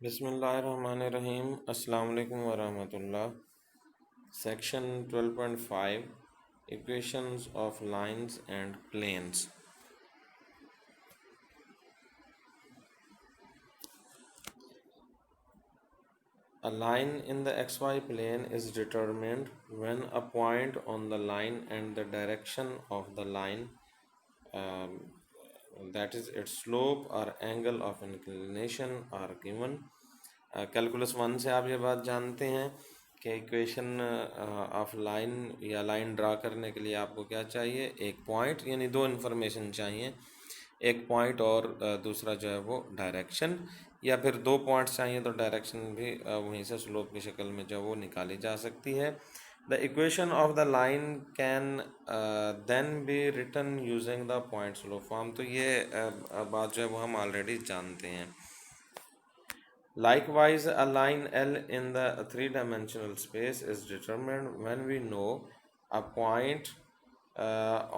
बिस्मिल्लाहिर्रहमानिर्रहीम। अस्सलाम वालेकुम वरहमतुल्लाह। Section 12.5 Equations of lines and planes. A line in the xy plane is determined when a point on the line and the direction of the line, um, that is its slope or angle of inclination, are given. Calculus 1 से आप ये बात जानते हैं कि equation of line या line draw करने के लिए आपको क्या चाहिए, एक पॉइंट यानी दो इन्फॉर्मेशन चाहिए, एक पॉइंट और दूसरा जो है वो डायरेक्शन, या फिर दो पॉइंट्स चाहिए तो डायरेक्शन भी वहीं से स्लोप की शक्ल में जो है वो निकाली जा सकती है। The equation of the line can then be written using the point slope form. तो ये बात जो है वो हम ऑलरेडी जानते हैं। Likewise, a line L in the three-dimensional space is determined when we know a point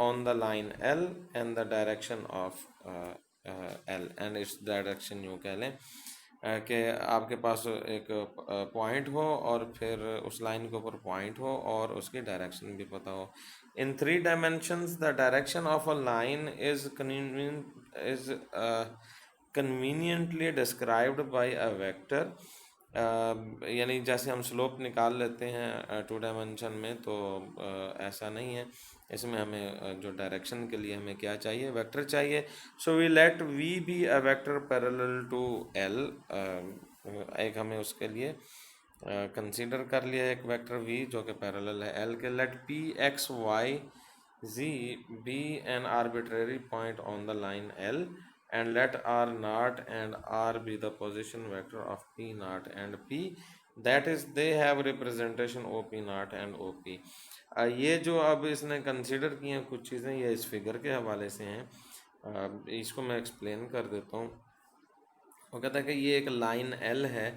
on the line L and the direction of L and its direction यूँ कह लें कि आपके पास एक पॉइंट हो और फिर उस लाइन के ऊपर पॉइंट हो और उसकी डायरेक्शन भी पता हो। In three dimensions the direction of a line is conveniently described bye a vector. यानी जैसे हम स्लोप निकाल लेते हैं टू डायमेंशन में, तो ऐसा नहीं है। इसमें हमें जो डायरेक्शन के लिए हमें क्या चाहिए, वेक्टर चाहिए। So we let v be a vector parallel to l. एक हमें उसके लिए कंसीडर कर लिया एक वेक्टर v जो कि पैरेलल है एल के। Let P x y z be an arbitrary point on the line L, and let r naught and r be the position vector of p naught and p, that is they have representation op naught and op। ये जो अब इसने consider किए हैं कुछ चीज़ें, ये इस फिगर के हवाले से हैं। इसको मैं एक्सप्लेन कर देता हूँ। वो कहता है कि ये एक लाइन L है,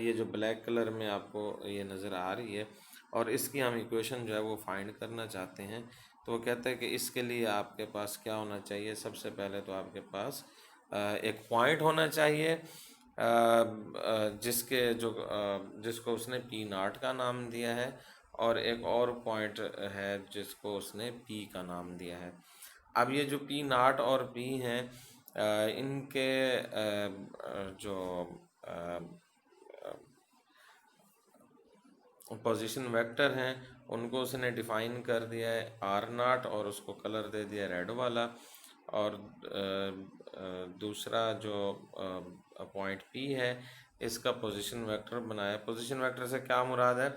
ये जो ब्लैक कलर में आपको ये नज़र आ रही है, और इसकी हम इक्वेशन जो है वो फाइंड करना चाहते हैं। तो वो कहता है कि इसके लिए आपके पास क्या होना चाहिए। सबसे पहले तो आपके पास एक पॉइंट होना चाहिए जिसके जो जिसको उसने पी नॉट का नाम दिया है, और एक और पॉइंट है जिसको उसने पी का नाम दिया है। अब ये जो पी नॉट और पी हैं, इनके जो पोजीशन वेक्टर हैं उनको उसने डिफ़ाइन कर दिया है आर नॉट, और उसको कलर दे दिया रेड वाला। और दूसरा जो पॉइंट पी है इसका पोजीशन वेक्टर बनाया। पोजीशन वेक्टर से क्या मुराद है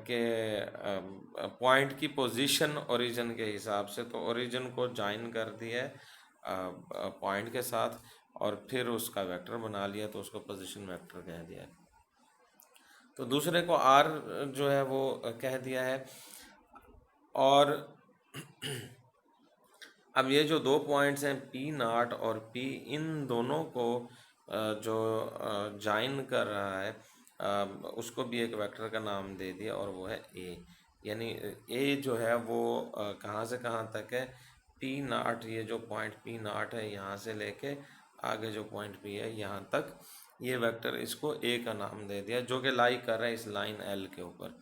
कि पॉइंट की पोजीशन ओरिजिन के हिसाब से, तो ओरिजिन को ज्वाइन कर दिया है पॉइंट के साथ और फिर उसका वेक्टर बना लिया, तो उसको पोजीशन वेक्टर कह दिया है। तो दूसरे को आर जो है वो कह दिया है। और अब ये जो दो पॉइंट्स हैं पी नॉट और पी, इन दोनों को जो ज्वाइन कर रहा है उसको भी एक वेक्टर का नाम दे दिया, और वो है ए। यानी ए जो है वो कहाँ से कहाँ तक है, पी नॉट, ये जो पॉइंट पी नॉट है यहाँ से लेके आगे जो पॉइंट पी है यहाँ तक, ये वेक्टर इसको ए का नाम दे दिया, जो कि लाई कर रहा है इस लाइन एल के ऊपर।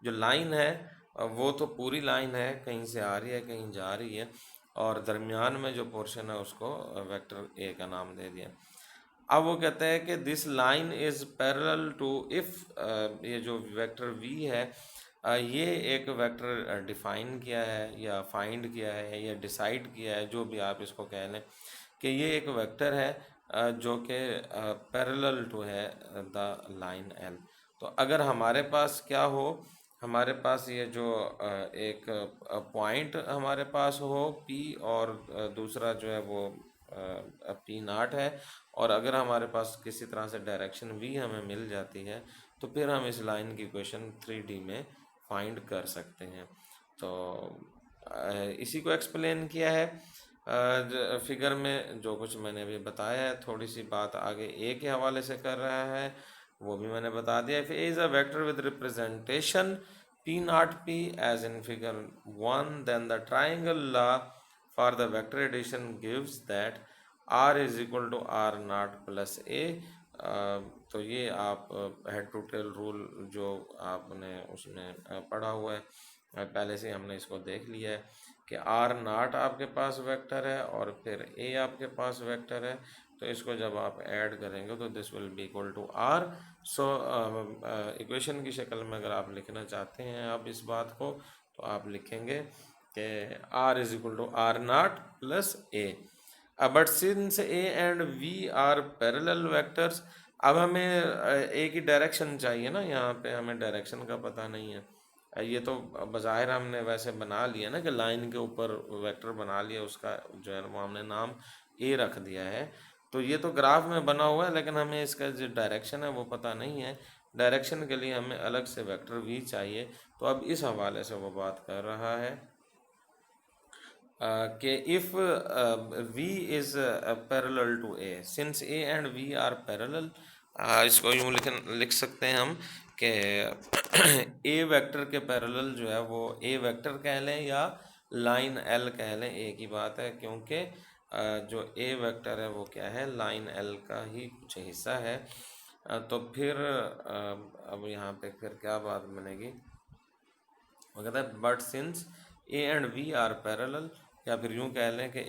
जो लाइन है वो तो पूरी लाइन है, कहीं से आ रही है कहीं जा रही है, और दरमियान में जो पोर्शन है उसको वेक्टर ए का नाम दे दिया। अब वो कहते हैं कि this line is parallel to if, ये जो वेक्टर वी है ये एक वेक्टर डिफ़ाइन किया है या फाइंड किया है या डिसाइड किया है, जो भी आप इसको कह लें, कि ये एक वेक्टर है जो कि पैरेलल टू है द लाइन एल। तो अगर हमारे पास क्या हो, हमारे पास ये जो एक पॉइंट हमारे पास हो पी, और दूसरा जो है वो पी नॉट है, और अगर हमारे पास किसी तरह से डायरेक्शन वी हमें मिल जाती है, तो फिर हम इस लाइन की इक्वेशन 3D में फाइंड कर सकते हैं। तो इसी को एक्सप्लेन किया है फिगर में। जो कुछ मैंने अभी बताया है, थोड़ी सी बात आगे ए के हवाले से कर रहा है, वो भी मैंने बता दिया। If A is a vector with representation P naught P as in figure 1, then the triangle law for the vector addition gives that R is equal to R naught plus A, तो ये आप head to tell rule जो आपने उसमें पढ़ा हुआ है, पहले से हमने इसको देख लिया है कि आर नाट आपके पास वेक्टर है और फिर ए आपके पास वेक्टर है। तो इसको जब आप ऐड करेंगे तो this will be equal to r. So equation की शक्ल में अगर आप लिखना चाहते हैं अब इस बात को, तो आप लिखेंगे कि r is equal to r naught plus a. But since A and we are parallel vectors, अब हमें ए की डायरेक्शन चाहिए ना, यहाँ पे हमें डायरेक्शन का पता नहीं है। ये तो बज़ाहिर हमने वैसे बना लिया ना कि लाइन के ऊपर वेक्टर बना लिया, उसका जो है वो हमने नाम ए रख दिया है। तो ये तो ग्राफ में बना हुआ है, लेकिन हमें इसका जो डायरेक्शन है वो पता नहीं है। डायरेक्शन के लिए हमें अलग से वेक्टर वी चाहिए। तो अब इस हवाले से वो बात कर रहा है कि if v is parallel to a, since a and v are parallel, इसको यूँ लिख सकते हैं हम कि a वेक्टर के पैरेलल जो है वो a वेक्टर कह लें या लाइन l कह लें, एक ही बात है, क्योंकि जो a वेक्टर है वो क्या है, लाइन l का ही कुछ हिस्सा है। तो फिर अब यहाँ पे फिर क्या बात बनेगी, वो कहता है but since A and we are parallel, या फिर यूँ कह लें कि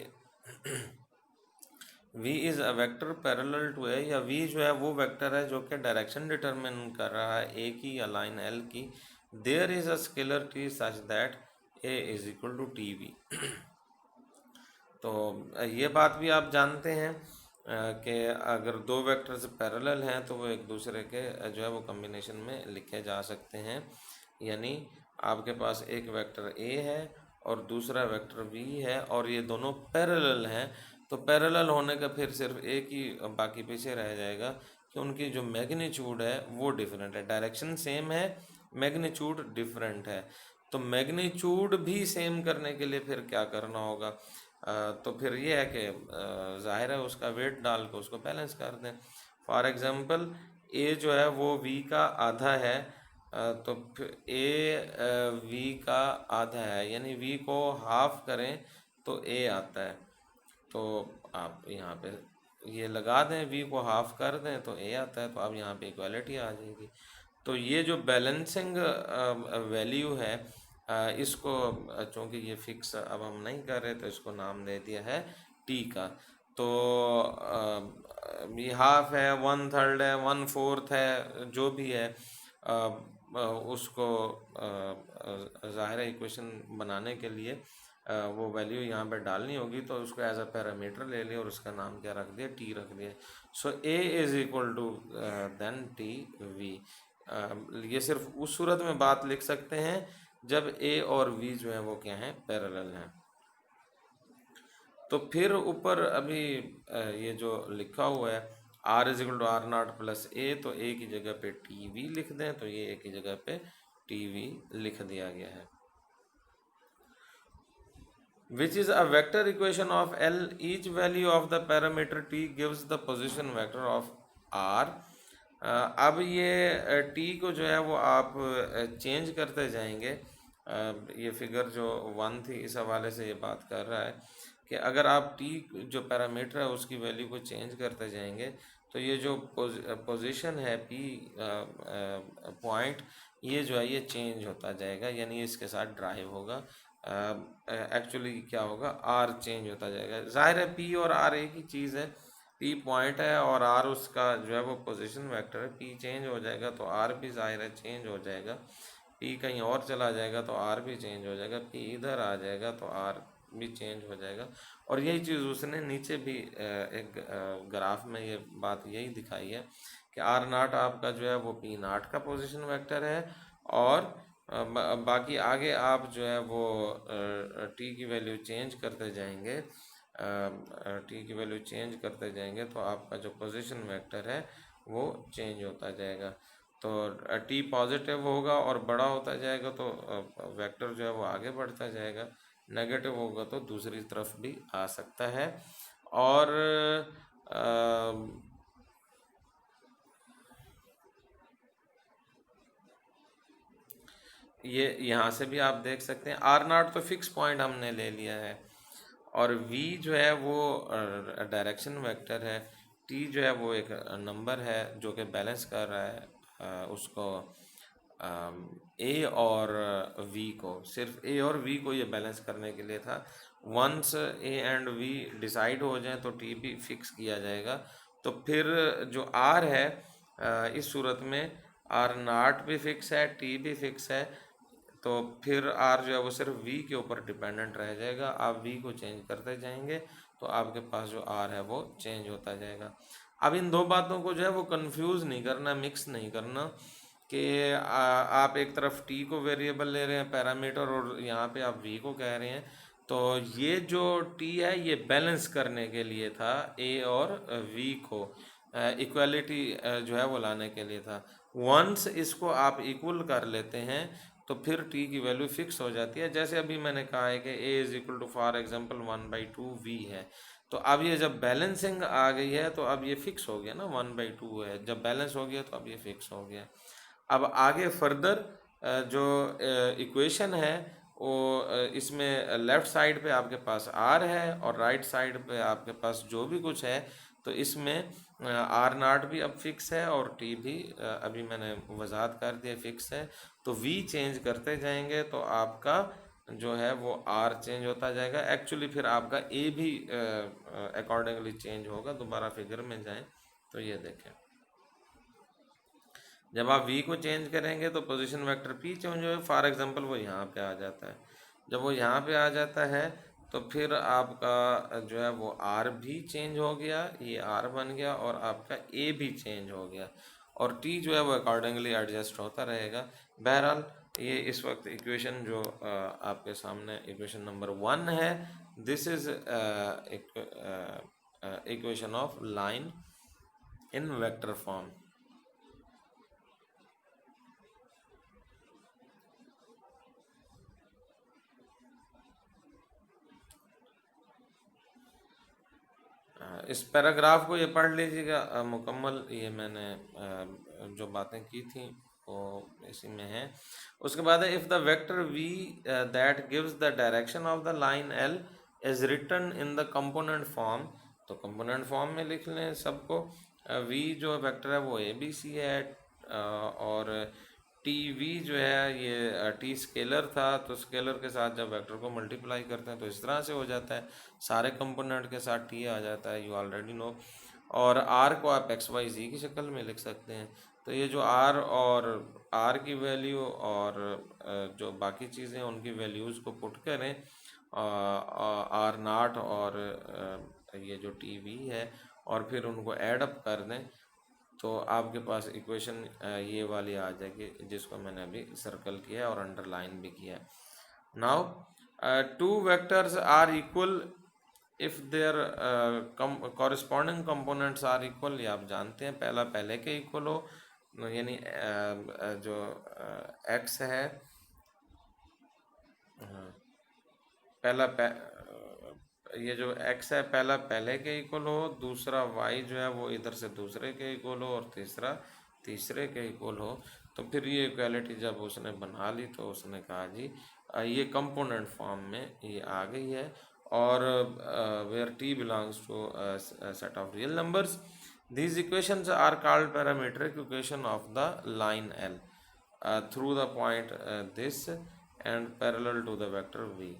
v is a vector parallel to A, या v जो है वो वेक्टर है जो कि डायरेक्शन डिटरमिन कर रहा है a की या लाइन l की। There is a scalar t such that a is equal to t v. तो ये बात भी आप जानते हैं कि अगर दो वेक्टर्स पैरेलल हैं तो वो एक दूसरे के जो है वो कॉम्बिनेशन में लिखे जा सकते हैं। यानी आपके पास एक वेक्टर ए है और दूसरा वेक्टर बी है और ये दोनों पैरेलल हैं, तो पैरेलल होने का फिर सिर्फ एक ही बाकी पीछे रह जाएगा कि उनकी जो मैग्नीट्यूड है वो डिफरेंट है। डायरेक्शन सेम है, मैग्नीट्यूड डिफरेंट है। तो मैग्नीट्यूड भी सेम करने के लिए फिर क्या करना होगा, तो फिर ये है कि ज़ाहिर है उसका वेट डाल के उसको बैलेंस कर दें। फॉर एग्ज़ाम्पल ए जो है वो वी का आधा है, तो फिर ए वी का आधा है, यानी वी को हाफ करें तो ए आता है। तो आप यहाँ पे ये लगा दें, वी को हाफ कर दें तो ए आता है, तो अब यहाँ पे इक्वालिटी आ जाएगी। तो ये जो बैलेंसिंग वैल्यू है, इसको चूँकि ये फिक्स अब हम नहीं कर रहे तो इसको नाम दे दिया है टी का। तो ये हाफ है, वन थर्ड है, वन फोर्थ है, जो भी है उसको ज़ाहिर है इक्वेशन बनाने के लिए वो वैल्यू यहाँ पे डालनी होगी, तो उसको एज अ पैरामीटर ले लिया और उसका नाम क्या रख दिया, टी रख दिया। So A is equal to then T V. ये सिर्फ उस सूरत में बात लिख सकते हैं जब ए और वी जो है वो क्या हैं, पैरेलल हैं। तो फिर ऊपर अभी ये जो लिखा हुआ है R is equal to R naught plus A, तो ए की जगह पे टी वी लिख दें, तो ये ए की जगह पे टी वी लिख दिया गया है। Which is a vector equation of L, each value of the parameter t gives the position vector of R। अब ये t को जो है वो आप चेंज करते जाएंगे। ये फिगर जो 1 थी इस हवाले से ये बात कर रहा है कि अगर आप t जो पैरामीटर है उसकी वैल्यू को चेंज करते जाएंगे तो ये जो पोजीशन है p पॉइंट, ये जो है ये चेंज होता जाएगा, यानी इसके साथ ड्राइव होगा। एक्चुअली क्या होगा, आर चेंज होता जाएगा। ज़ाहिर है पी और आर एक ही चीज़ है, पी पॉइंट है और आर उसका जो है वो पोजीशन वेक्टर है। पी चेंज हो जाएगा तो आर भी ज़ाहिर है चेंज हो जाएगा, पी कहीं और चला जाएगा तो आर भी चेंज हो जाएगा, पी इधर आ जाएगा तो आर भी चेंज हो जाएगा। और यही चीज़ उसने नीचे भी एक ग्राफ में ये बात यही दिखाई है कि आर नाट आपका जो है वो पी नाट का पोजीशन वेक्टर है, और बाकी आगे आप जो है वो टी की वैल्यू चेंज करते जाएंगे, टी की वैल्यू चेंज करते जाएंगे तो आपका जो पोजीशन वेक्टर है वो चेंज होता जाएगा। तो टी पॉजिटिव होगा और बड़ा होता जाएगा तो वेक्टर जो है वो आगे बढ़ता जाएगा, नेगेटिव होगा तो दूसरी तरफ भी आ सकता है। और ये यहाँ से भी आप देख सकते हैं आर नॉट तो फिक्स पॉइंट हमने ले लिया है, और v जो है वो डायरेक्शन वेक्टर है। टी जो है वो एक नंबर है जो कि बैलेंस कर रहा है उसको ए और वी को, सिर्फ ए और वी को ये बैलेंस करने के लिए था। Once a and v decide हो जाए तो टी भी फिक्स किया जाएगा। तो फिर जो आर है इस सूरत में आर नॉट भी फिक्स है, टी भी फिक्स है, तो फिर आर जो है वो सिर्फ वी के ऊपर डिपेंडेंट रह जाएगा। आप वी को चेंज करते जाएंगे तो आपके पास जो आर है वो चेंज होता जाएगा। अब इन दो बातों को जो है वो कंफ्यूज नहीं करना, मिक्स नहीं करना कि आप एक तरफ टी को वेरिएबल ले रहे हैं पैरामीटर और यहाँ पे आप वी को कह रहे हैं। तो ये जो टी है ये बैलेंस करने के लिए था ए और वी को, इक्वलिटी जो है वो लाने के लिए था। वंस इसको आप इक्वल कर लेते हैं तो फिर टी की वैल्यू फिक्स हो जाती है। जैसे अभी मैंने कहा है कि A is equal to for example 1/2 V है, तो अब ये जब बैलेंसिंग आ गई है तो अब ये फिक्स हो गया ना, 1/2 है, जब बैलेंस हो गया तो अब ये फिक्स हो गया। अब आगे फर्दर जो इक्वेशन है वो इसमें लेफ़्ट साइड पे आपके पास आर है और राइट साइड पे आपके पास जो भी कुछ है, तो इसमें आर नॉट भी अब फिक्स है और टी भी अभी मैंने वजाहत कर दिया फिक्स है। तो वी चेंज करते जाएंगे तो आपका जो है वो आर चेंज होता जाएगा। एक्चुअली फिर आपका ए भी अकॉर्डिंगली चेंज होगा। दोबारा फिगर में जाएं तो ये देखें, जब आप वी को चेंज करेंगे तो पोजीशन वेक्टर पी चेंज हो, फॉर एग्जांपल वो यहाँ पे आ जाता है। जब वो यहाँ पे आ जाता है तो फिर आपका जो है वो आर भी चेंज हो गया, ये आर बन गया और आपका ए भी चेंज हो गया और टी जो है वो अकॉर्डिंगली एडजस्ट होता रहेगा। बहरहाल ये इस वक्त इक्वेशन जो आपके सामने इक्वेशन नंबर 1 है, this is equation of line in vector form. इस पैराग्राफ को ये पढ़ लीजिएगा मुकम्मल, ये मैंने जो बातें की थी वो इसी में है। उसके बाद है if the vector v that gives the direction of the line l is written in the component form, तो कंपोनेंट फॉर्म में लिख लें सबको। वी जो वेक्टर है वो ए बी सी है और टी वी जो है ये टी स्केलर था, तो स्केलर के साथ जब वेक्टर को मल्टीप्लाई करते हैं तो इस तरह से हो जाता है, सारे कंपोनेंट के साथ टी आ जाता है, यू ऑलरेडी नो। और आर को आप एक्स वाई जी की शक्ल में लिख सकते हैं। तो ये जो आर और आर की वैल्यू और जो बाकी चीज़ें उनकी वैल्यूज़ को पुट करें, आर नाट और ये जो टी वी है, और फिर उनको ऐड अप कर दें तो आपके पास इक्वेशन ये वाली आ जाएगी जिसको मैंने अभी सर्कल किया है और अंडरलाइन भी किया है। Now two vectors are equal if their corresponding components are equal, ये आप जानते हैं, पहला पहले के इक्वल हो, यानी जो एक्स है, हाँ, पहला ये जो x है पहला पहले के इक्वल हो, दूसरा y जो है वो इधर से दूसरे के इक्वल हो और तीसरा तीसरे के इक्वल हो। तो फिर ये इक्वालिटी जब उसने बना ली तो उसने कहा जी ये कंपोनेंट फॉर्म में ये आ गई है और where t belongs to set of real numbers, these equations are called parametric equation of the line L through the point this and parallel to the vector v।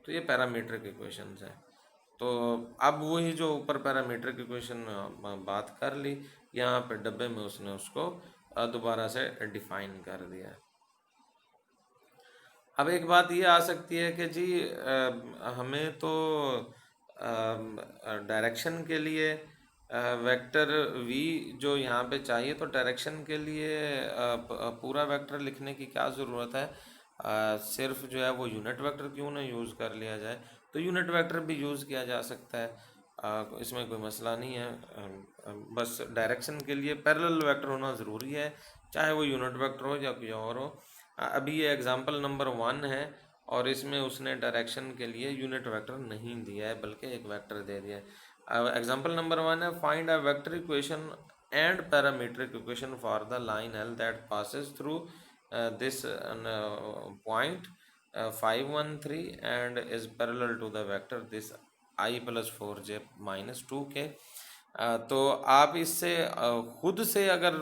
तो ये पैरामीट्रिक इक्वेशंस हैं। तो अब वही जो ऊपर पैरामीट्रिक इक्वेशन बात कर ली, यहाँ पे डब्बे में उसने उसको दोबारा से डिफाइन कर दिया है। अब एक बात ये आ सकती है कि जी हमें तो डायरेक्शन के लिए वेक्टर वी जो यहाँ पे चाहिए, तो डायरेक्शन के लिए पूरा वेक्टर लिखने की क्या ज़रूरत है, सिर्फ जो है वो यूनिट वेक्टर क्यों ना यूज़ कर लिया जाए। तो यूनिट वेक्टर भी यूज़ किया जा सकता है, इसमें कोई मसला नहीं है। बस डायरेक्शन के लिए पैरेलल वेक्टर होना ज़रूरी है, चाहे वो यूनिट वेक्टर हो या कोई और हो। अभी ये एग्जांपल नंबर 1 है और इसमें उसने डायरेक्शन के लिए यूनिट वेक्टर नहीं दिया है बल्कि एक वेक्टर दे दिया है। एग्जांपल नंबर 1 है find a vector equation and parametric equation for the line L that passes through this point 513 and is parallel to the vector this I plus 4j minus 2k। तो आप इससे खुद से अगर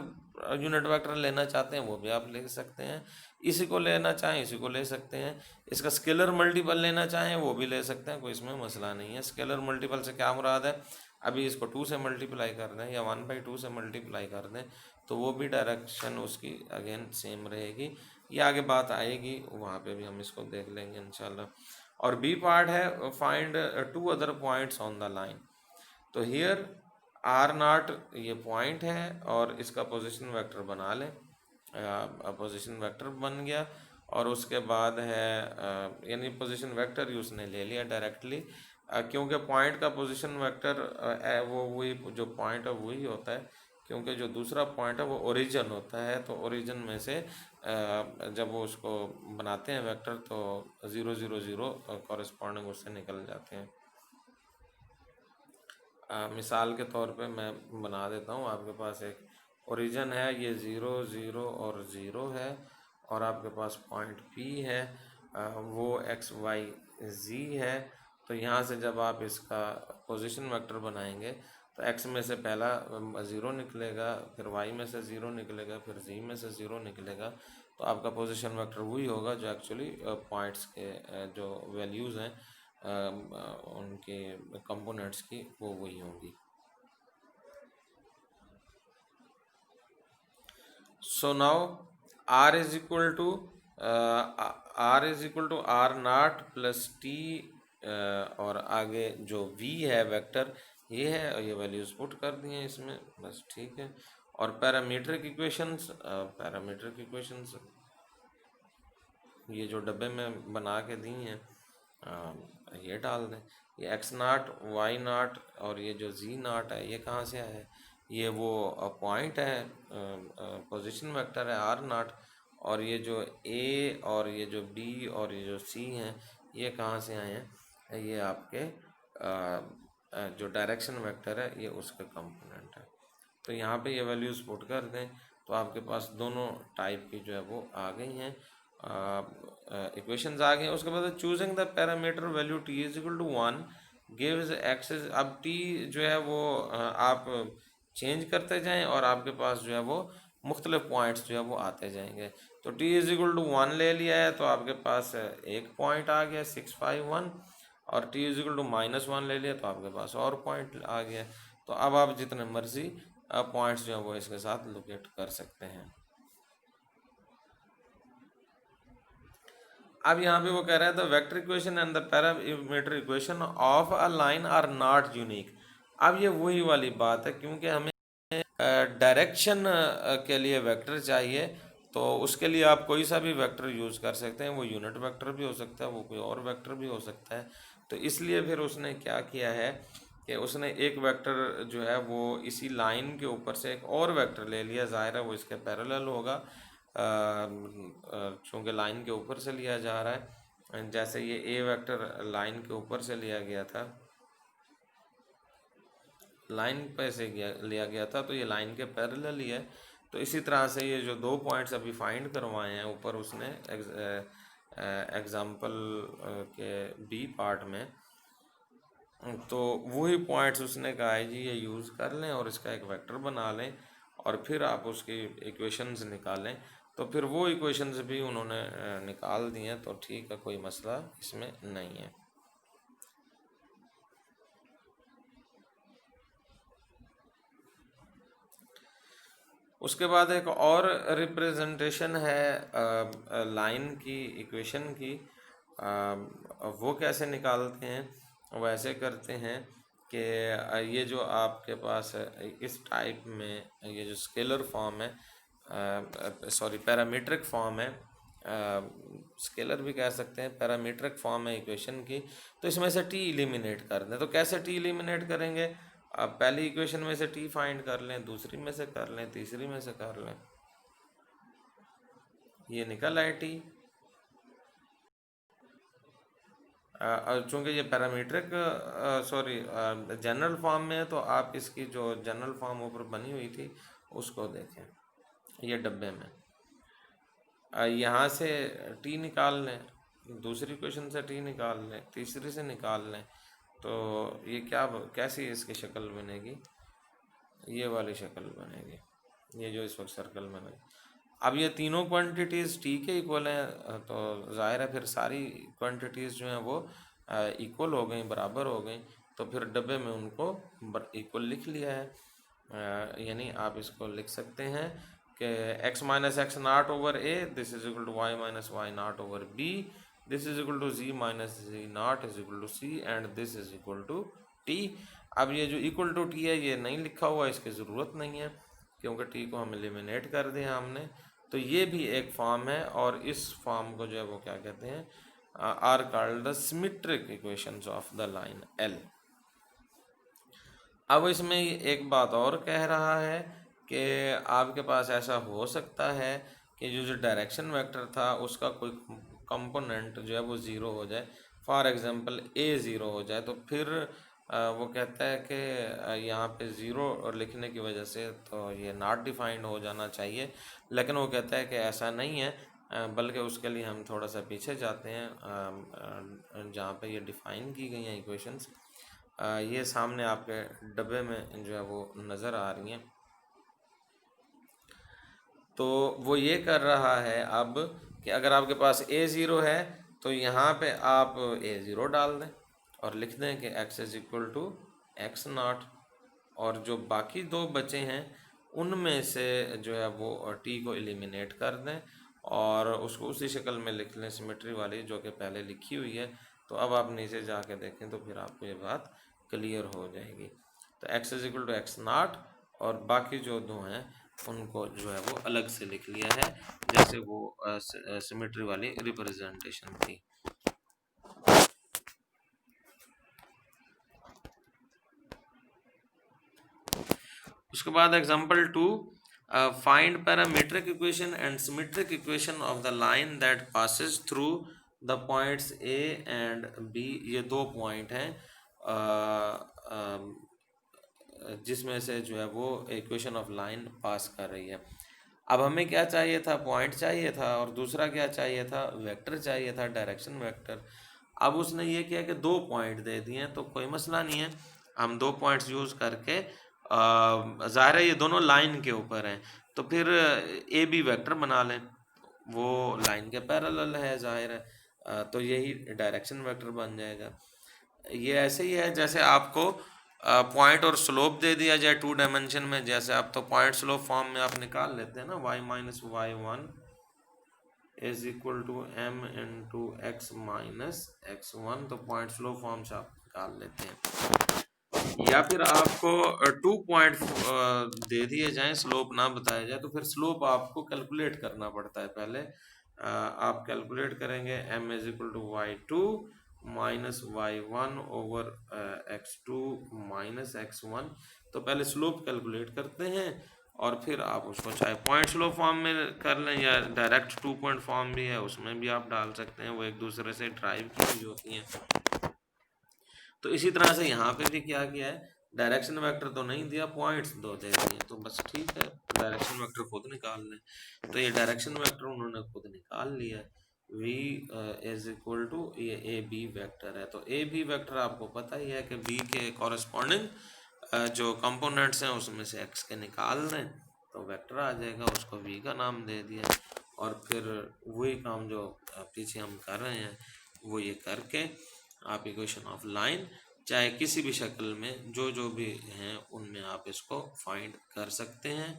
unit vector लेना चाहते हैं वो भी आप ले सकते हैं, इसी को लेना चाहें इसी को ले सकते हैं, इसका स्केलर मल्टीपल लेना चाहें वो भी ले सकते हैं, कोई इसमें मसला नहीं है। स्केलर मल्टीपल से क्या मुराद है, अभी इसको 2 से मल्टीप्लाई कर दें या 1/2 से मल्टीप्लाई कर दें तो वो भी डायरेक्शन उसकी अगेन सेम रहेगी। ये आगे बात आएगी वहाँ पे भी हम इसको देख लेंगे इंशाल्लाह। और बी पार्ट है find 2 other points on the line. तो हियर R0 ये पॉइंट है और इसका पोजीशन वेक्टर बना लें। पोजीशन वेक्टर बन गया और उसके बाद है यानी पोजीशन वेक्टर ही उसने ले लिया डायरेक्टली, क्योंकि पॉइंट का पोजीशन वेक्टर वो वही जो पॉइंट है वही होता है, क्योंकि जो दूसरा पॉइंट है वो ओरिजिन होता है। तो ओरिजिन में से जब वो उसको बनाते हैं वेक्टर तो 0 0 0 कॉरेस्पॉन्डिंग उससे निकल जाते हैं। मिसाल के तौर पे मैं बना देता हूँ, आपके पास एक ओरिजिन है, ये 0 0 और 0 है, और आपके पास पॉइंट P है, वो x y z है। तो यहाँ से जब आप इसका पोजीशन वेक्टर बनाएंगे तो x में से पहला 0 निकलेगा, फिर y में से 0 निकलेगा, फिर z में से 0 निकलेगा। तो आपका पोजीशन वेक्टर वही होगा जो एक्चुअली पॉइंट्स के जो वैल्यूज़ हैं उनके कंपोनेंट्स की वो वही होंगी। So now r is equal to R0 plus t, और आगे जो v है वेक्टर ये है और ये वैल्यूज पुट कर दी हैं इसमें, बस ठीक है। और पैरामीट्रिक इक्वेशंस ये जो डब्बे में बना के दी हैं ये डाल दें। ये x0 y0 और ये जो z0 है ये कहाँ से आया है, ये वो पॉइंट है, पोजीशन वेक्टर है R0। और ये जो a और ये जो b और ये जो c हैं ये कहाँ से आए हैं, ये आपके जो डायरेक्शन वेक्टर है ये उसका कंपोनेंट है। तो यहाँ पे ये वैल्यूज पुट कर दें तो आपके पास दोनों टाइप की जो है वो आ गई हैं, इक्वेशंस आ गए। उसके बाद choosing the parameter value t is equal to 1 gives access. अब t जो है वो आप चेंज करते जाएं और आपके पास जो है वो मुख्तलिफ पॉइंट्स जो है वो आते जाएंगे। तो t इज इक्वल टू 1 ले लिया है तो आपके पास एक पॉइंट आ गया 651, और t इज इक्वल टू -1 ले लिया तो आपके पास और पॉइंट आ गया। तो अब आप जितने मर्जी पॉइंट्स जो है वो इसके साथ लोकेट कर सकते हैं। अब यहाँ पे वो कह रहा है the vector equation and the parameter equation of a line are not unique. अब ये वही वाली बात है, क्योंकि हमें डायरेक्शन के लिए वेक्टर चाहिए तो उसके लिए आप कोई सा भी वेक्टर यूज़ कर सकते हैं, वो यूनिट वेक्टर भी हो सकता है, वो कोई और वेक्टर भी हो सकता है। तो इसलिए फिर उसने क्या किया है कि उसने एक वेक्टर जो है वो इसी लाइन के ऊपर से एक और वेक्टर ले लिया, ज़ाहिर है वो इसके पैरेलल होगा चूँकि लाइन के ऊपर से लिया जा रहा है। जैसे ये ए वेक्टर लाइन के ऊपर से लिया गया था, लाइन पे से लिया गया था तो ये लाइन के पैरेलल ही है। तो इसी तरह से ये जो दो पॉइंट्स अभी फाइंड करवाए हैं ऊपर उसने एग्जाम्पल के बी पार्ट में, तो वही पॉइंट्स उसने कहा है जी ये यूज़ कर लें और इसका एक वेक्टर बना लें और फिर आप उसकी इक्वेशंस निकालें। तो फिर वो इक्वेशंस भी उन्होंने निकाल दी हैं, तो ठीक है, कोई मसला इसमें नहीं है। उसके बाद एक और रिप्रेजेंटेशन है लाइन की इक्वेशन की। वो कैसे निकालते हैं, वो ऐसे करते हैं कि ये जो आपके पास इस टाइप में ये जो स्केलर फॉर्म है, सॉरी पैरामीट्रिक फॉर्म है, स्केलर भी कह सकते हैं, पैरामीट्रिक फॉर्म है इक्वेशन की। तो इसमें से टी एलिमिनेट कर दें। तो कैसे टी एलिमिनेट करेंगे, आप पहली इक्वेशन में से टी फाइंड कर लें, दूसरी में से कर लें, तीसरी में से कर लें, ये निकल आए टी। चूँकि ये पैरामीट्रिक सॉरी जनरल फॉर्म में है तो आप इसकी जो जनरल फॉर्म ऊपर बनी हुई थी उसको देखें, ये डब्बे में यहाँ से टी निकाल लें, दूसरी क्वेश्चन से टी निकाल लें, तीसरी से निकाल लें, तो ये क्या कैसी इसकी शक्ल बनेगी, ये वाली शक्ल बनेगी, ये जो इस वक्त सर्कल में बनेगी। अब ये तीनों क्वांटिटीज़ टी के इक्वल हैं, तो जाहिर है फिर सारी क्वांटिटीज़ जो हैं वो इक्वल हो गई, बराबर हो गई, तो फिर डब्बे में उनको इक्वल लिख लिया है। यानी आप इसको लिख सकते हैं कि x minus x naught over a this is equal to y minus y naught over b, this is equal to z minus z naught is equal to c and this is equal to t. अब ये जो equal to T है ये नहीं लिखा हुआ, इसकी ज़रूरत नहीं है क्योंकि टी को हम एलिमिनेट कर दिया हमने। तो ये भी एक फॉर्म है और इस फॉर्म को जो है वो क्या कहते हैं, are called the symmetric equations of the line l. अब इसमें एक बात और कह रहा है कि आपके पास ऐसा हो सकता है कि जो डायरेक्शन वेक्टर था उसका कोई कंपोनेंट जो है वो ज़ीरो हो जाए, फॉर एग्जांपल ए ज़ीरो हो जाए, तो फिर वो कहता है कि यहाँ पे ज़ीरो लिखने की वजह से तो ये नॉट डिफाइंड हो जाना चाहिए, लेकिन वो कहता है कि ऐसा नहीं है, बल्कि उसके लिए हम थोड़ा सा पीछे जाते हैं जहाँ पे ये डिफ़ाइन की गई हैं इक्वेशंस। ये सामने आपके डब्बे में जो है वो नज़र आ रही हैं। तो वो ये कर रहा है अब कि अगर आपके पास ए ज़ीरो है तो यहाँ पे आप ए ज़ीरो डाल दें और लिख दें कि x is equal to x naught, और जो बाकी दो बचे हैं उनमें से जो है वो t को एलिमिनेट कर दें और उसको उसी शक्ल में लिख लें सिमेट्री वाली जो कि पहले लिखी हुई है। तो अब आप नीचे जाके देखें तो फिर आपको ये बात क्लियर हो जाएगी। तो x is equal to x naught और बाकी जो दो हैं उनको जो है वो अलग से लिख लिया है, जैसे वो सिमेट्री वाली रिप्रेजेंटेशन थी। उसके बाद example 2, find parametric equation and symmetric equation of the line that passes through the points A and B. ये दो पॉइंट हैं जिसमें से जो है वो इक्वेशन ऑफ लाइन पास कर रही है। अब हमें क्या चाहिए था, पॉइंट चाहिए था, और दूसरा क्या चाहिए था, वेक्टर चाहिए था, डायरेक्शन वेक्टर। अब उसने ये किया कि दो पॉइंट दे दिए, तो कोई मसला नहीं है, हम दो पॉइंट्स यूज़ करके ज़ाहिर है ये दोनों लाइन के ऊपर हैं, तो फिर ए बी वेक्टर बना लें, वो लाइन के पैरेलल है ज़ाहिर है, तो यही डायरेक्शन वेक्टर बन जाएगा। ये ऐसे ही है जैसे आपको पॉइंट और स्लोप दे दिया जाए टू डायमेंशन में, जैसे आप तो पॉइंट स्लोप फॉर्म में आप निकाल लेते हैं ना, y minus y one is equal to m into x minus x one, तो पॉइंट स्लोप फॉर्म से आप निकाल लेते हैं। या फिर आपको 2 पॉइंट दे दिए जाएं, स्लोप ना बताया जाए, तो फिर स्लोप आपको कैलकुलेट करना पड़ता है। पहले आप कैलकुलेट करेंगे m is equal to y two minus y one over x two minus x one, तो पहले स्लोप कैलकुलेट करते हैं और फिर आप उसको चाहे पॉइंट स्लोप फॉर्म में कर लें या डायरेक्ट 2 पॉइंट फॉर्म भी है उसमें भी आप डाल सकते हैं, वो एक दूसरे से ड्राइव की हुई होती हैं। तो इसी तरह से यहाँ पे भी क्या किया है, डायरेक्शन वेक्टर तो नहीं दिया, पॉइंट्स दो दे दिए, तो बस ठीक है, डायरेक्शन वेक्टर खुद निकाल लें। तो ये डायरेक्शन वेक्टर उन्होंने खुद निकाल लिया है, v इज इक्वल टू ये ए बी वेक्टर है। तो ए बी वेक्टर आपको पता ही है कि v के कॉरेस्पॉन्डिंग जो कंपोनेंट्स हैं उसमें से x के निकाल लें तो वेक्टर आ जाएगा, उसको v का नाम दे दिया, और फिर वही काम जो पीछे हम कर रहे हैं वो ये करके आप इक्वेशन ऑफ लाइन चाहे किसी भी शक्ल में जो भी हैं उनमें आप इसको फाइंड कर सकते हैं,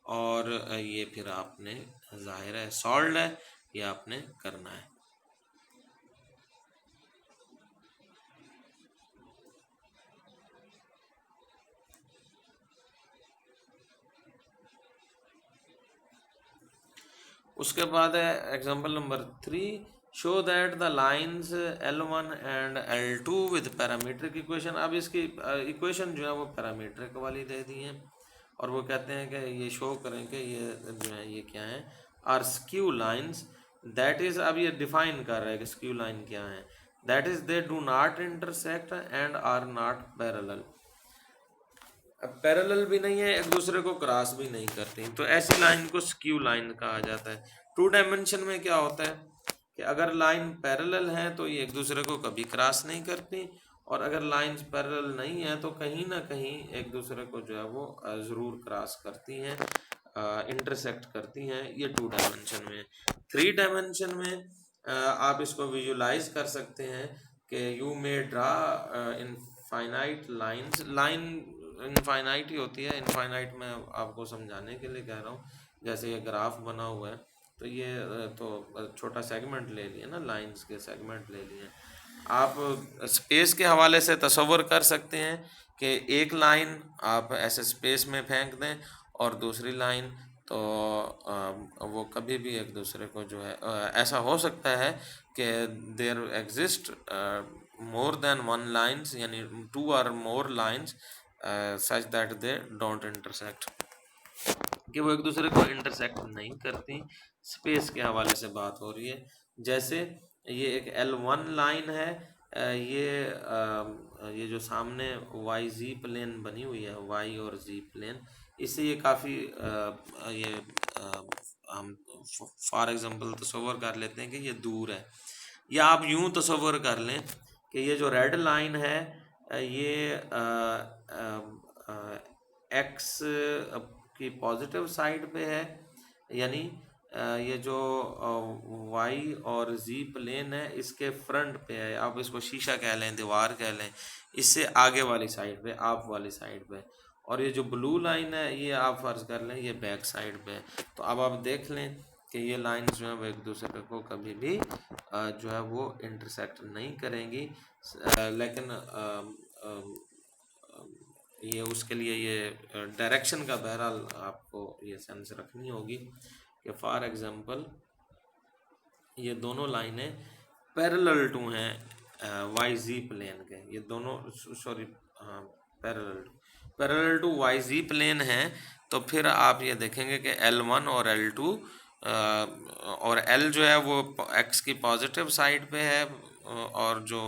और ये फिर आपने जाहिर है सॉल्व है, ये आपने करना है। उसके बाद है example number 3, show that the lines L1 and L2 with parametric equation. अब इसकी इक्वेशन जो है वो पैरामीट्रिक वाली दे दी है और वो कहते हैं कि ये शो करें कि ये जो है ये क्या है, are skew lines, that is, अब ये डिफाइन कर रहा है कि स्क्यू लाइन क्या है, that is they do not intersect and are not parallel. अब पैरेलल भी नहीं है, एक दूसरे को क्रॉस भी नहीं करती, तो ऐसी लाइन को स्क्यू लाइन कहा जाता है। टू डायमेंशन में क्या होता है कि अगर लाइन पैरेलल है तो ये एक दूसरे को कभी क्रॉस नहीं करती, और अगर लाइंस पैरेलल नहीं है तो कहीं ना कहीं एक दूसरे को जो है वो ज़रूर क्रॉस करती हैं, इंटरसेक्ट करती हैं। ये 2 डायमेंशन में। 3 डायमेंशन में आप इसको विजुलाइज कर सकते हैं कि you may draw infinite lines. Line infinite ही होती है, इनफाइनाइट मैं आपको समझाने के लिए कह रहा हूँ। जैसे ये ग्राफ बना हुआ है तो ये छोटा सेगमेंट ले लिए ना, लाइंस के सेगमेंट ले लिए। आप स्पेस के हवाले से तसव्वुर कर सकते हैं कि एक लाइन आप ऐसे स्पेस में फेंक दें और दूसरी लाइन, तो वो कभी भी एक दूसरे को जो है ऐसा हो सकता है कि there exist more than one lines, यानी 2 और more lines such that they don't intersect, कि वो एक दूसरे को इंटरसेक्ट नहीं करती। स्पेस के हवाले से बात हो रही है। जैसे ये एक L1 लाइन है, ये जो सामने वाई जी प्लेन बनी हुई है, वाई और जी प्लेन, इससे ये काफ़ी ये हम फॉर एग्जांपल तसव्वुर कर लेते हैं कि ये दूर है। या आप यूं तसव्वुर कर लें कि ये जो रेड लाइन है ये एक्स की पॉजिटिव साइड पे है, यानी ये जो वाई और जी प्लेन है इसके फ्रंट पे है, आप इसको शीशा कह लें, दीवार कह लें, इससे आगे वाली साइड पे, आप वाली साइड पे। और ये जो ब्लू लाइन है ये आप फर्ज कर लें ये बैक साइड पे है। तो अब आप देख लें कि ये लाइंस जो है वो एक दूसरे को कभी भी जो है वो इंटरसेक्ट नहीं करेंगी। लेकिन ये उसके लिए ये डायरेक्शन का बहरहाल आपको ये सेंस रखनी होगी कि फॉर एग्जांपल ये दोनों लाइनें पैरेलल टू हैं वाई जी प्लेन के, ये दोनों सॉरी हाँ parallel to Y Z plane है। तो फिर आप ये देखेंगे कि L1 और L2 और L जो है वो एक्स की पॉजिटिव साइड पे है और जो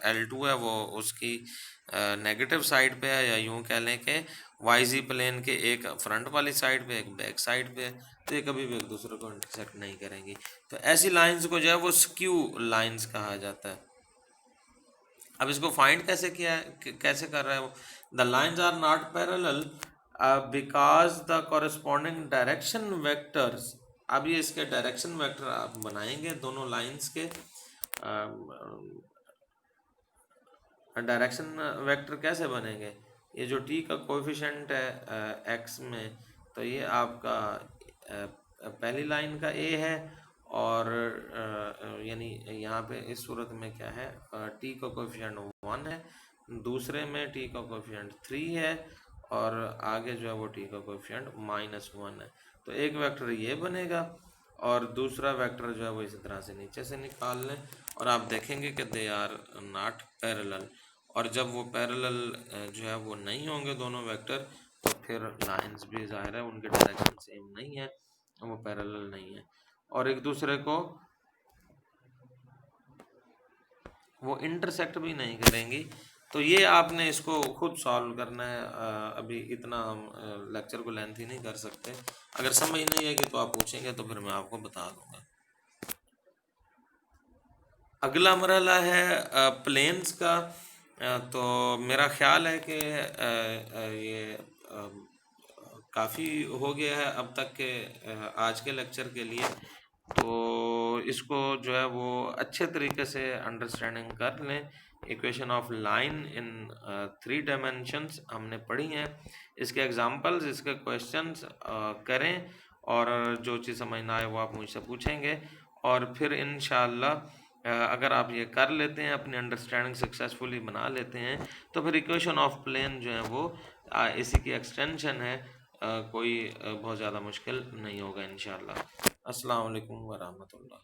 L2 है वो उसकी नेगेटिव साइड पे है, या यूं कह लें कि वाई जी प्लेन के एक फ्रंट वाली साइड पे एक बैक साइड पे है। तो ये कभी भी एक दूसरे को इंटरसेक्ट नहीं करेंगी। तो ऐसी लाइंस को जो है वो स्क्यू लाइंस कहा जाता है। अब इसको फाइंड कैसे किया है, कैसे कर रहा है वो? The lines are not parallel because the corresponding direction vectors. अब ये इसके डायरेक्शन वेक्टर आप बनाएंगे दोनों लाइंस के। डायरेक्शन वेक्टर कैसे बनेंगे? ये जो टी का कोएफिशिएंट है एक्स में, तो ये आपका पहली लाइन का ए है, और यानी यहाँ पे इस सूरत में क्या है, टी का कोएफिशिएंट 1 है, दूसरे में टी का कोएफिशिएंट 3 है, और आगे जो है वो टी का कोएफिशिएंट -1 है। तो एक वेक्टर ये बनेगा और दूसरा वेक्टर जो है वो इसी तरह से नीचे से निकाल लें, और आप देखेंगे कि दे आर नॉट पैरेलल। और जब वो पैरेलल जो है वो नहीं होंगे दोनों वेक्टर, तो फिर लाइंस भी ज़ाहिर है उनके डायरेक्शन सेम नहीं है, वो पैरेलल नहीं है और एक दूसरे को वो इंटरसेक्ट भी नहीं करेंगी। तो ये आपने इसको खुद सॉल्व करना है। अभी इतना हम लेक्चर को लेंथी नहीं कर सकते। अगर समझ नहीं आएगी तो आप पूछेंगे तो फिर मैं आपको बता दूंगा। अगला मरहला है प्लेन्स का। तो मेरा ख्याल है कि ये काफ़ी हो गया है अब तक के आज के लेक्चर के लिए। तो इसको जो है वो अच्छे तरीके से अंडरस्टैंडिंग कर लें। Equation of line in 3 dimensions हमने पढ़ी हैं, इसके एग्जांपल्स, इसके क्वेश्चंस करें, और जो चीज़ समझ ना आए वो आप मुझसे पूछेंगे। और फिर इंशाअल्लाह अगर आप ये कर लेते हैं, अपनी अंडरस्टैंडिंग सक्सेसफुली बना लेते हैं, तो फिर इक्वेशन ऑफ प्लेन जो है वो इसी की एक्सटेंशन है। कोई बहुत ज़्यादा मुश्किल नहीं होगा इंशाअल्लाह। अस्सलाम वालेकुम व रहमतुल्लाह।